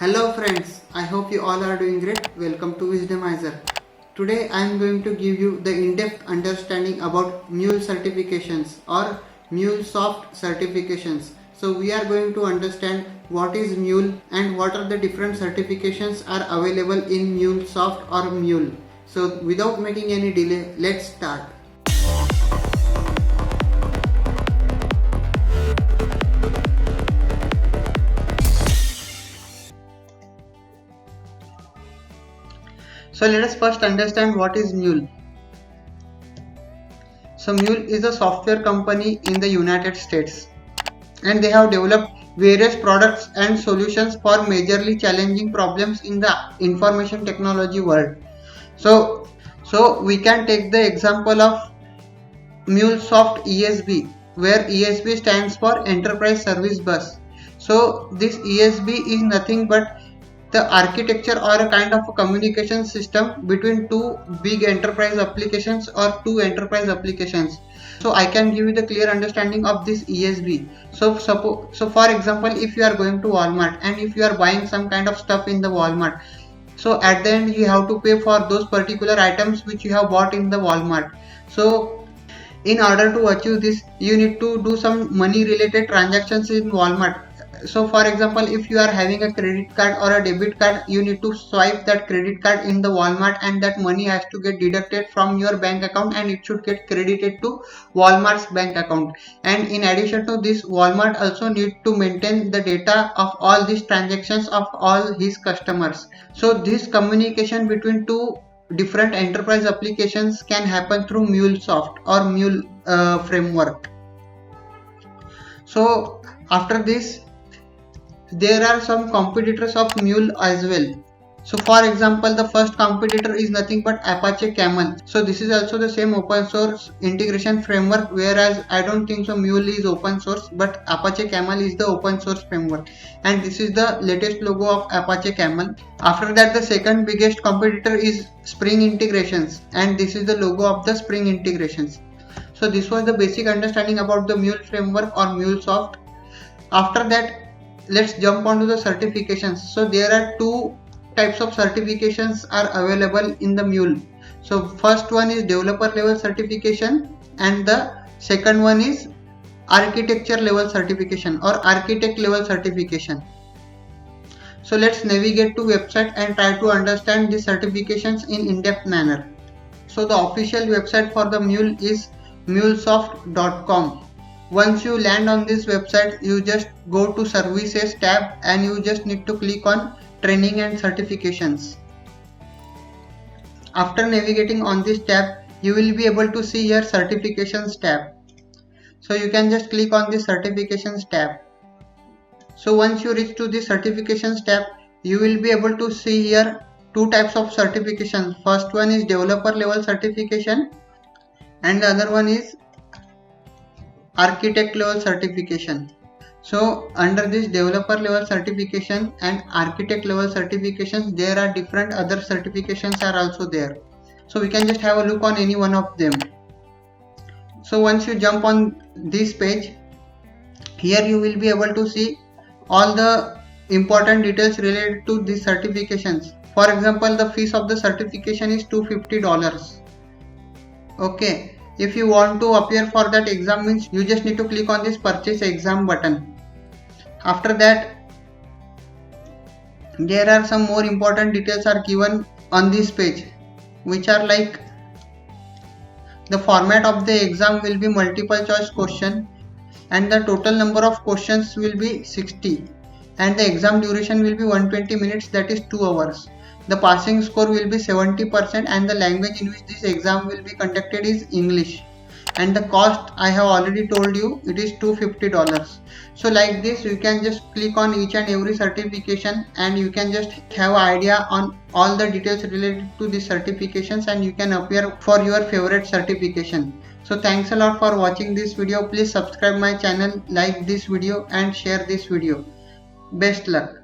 Hello friends, I hope you all are doing great. Welcome to Wisdomizer. Today I am going to give you the in-depth understanding about Mule certifications or MuleSoft certifications. So we are going to understand what is Mule and what are the different certifications are available in MuleSoft or Mule. So without making any delay, let's start. So let us first understand what is Mule. So Mule is a software company in the United States and they have developed various products and solutions for majorly challenging problems in the information technology world. So we can take the example of MuleSoft ESB, where ESB stands for Enterprise Service Bus. So this ESB is nothing but the architecture or a kind of a communication system between two big enterprise applications or two enterprise applications. So I can give you the clear understanding of this ESB. So for example, if you are going to Walmart and if you are buying some kind of stuff in the Walmart, so at the end you have to pay for those particular items which you have bought in the Walmart. So in order to achieve this, you need to do some money related transactions in Walmart. So for example, if you are having a credit card or a debit card, you need to swipe that credit card in the Walmart and that money has to get deducted from your bank account and it should get credited to Walmart's bank account. And in addition to this, Walmart also need to maintain the data of all these transactions of all his customers. So this communication between two different enterprise applications can happen through MuleSoft or Mule framework. So after this, there are some competitors of Mule as well. So for example, the first competitor is nothing but Apache Camel. So this is also the same open source integration framework, whereas I don't think so Mule is open source, but Apache Camel is the open source framework. And this is the latest logo of Apache Camel. After that, the second biggest competitor is Spring Integrations, and this is the logo of the Spring Integrations. So this was the basic understanding about the Mule framework or MuleSoft. After that, let's jump onto the certifications. So there are two types of certifications are available in the Mule. So first one is developer level certification and the second one is architecture level certification or architect level certification. So let's navigate to website and try to understand these certifications in in-depth manner. So the official website for the Mule is mulesoft.com. Once you land on this website, you just go to services tab and you just need to click on training and certifications. After navigating on this tab, you will be able to see here certifications tab. So you can just click on this certifications tab. So once you reach to the certifications tab, you will be able to see here two types of certifications. First one is developer level certification and the other one is architect level certification. So under this developer level certification and architect level certifications, there are different other certifications are also there. So we can just have a look on any one of them. So once you jump on this page, here you will be able to see all the important details related to these certifications. For example, the fees of the certification is $250. Okay. If you want to appear for that exam, means you just need to click on this purchase exam button. After that, there are some more important details are given on this page, which are like the format of the exam will be multiple choice question and the total number of questions will be 60 and the exam duration will be 120 minutes, that is 2 hours. The passing score will be 70% and the language in which this exam will be conducted is English. And the cost I have already told you, it is $250. So like this, you can just click on each and every certification and you can just have an idea on all the details related to these certifications and you can appear for your favorite certification. So thanks a lot for watching this video. Please subscribe my channel, like this video and share this video. Best luck.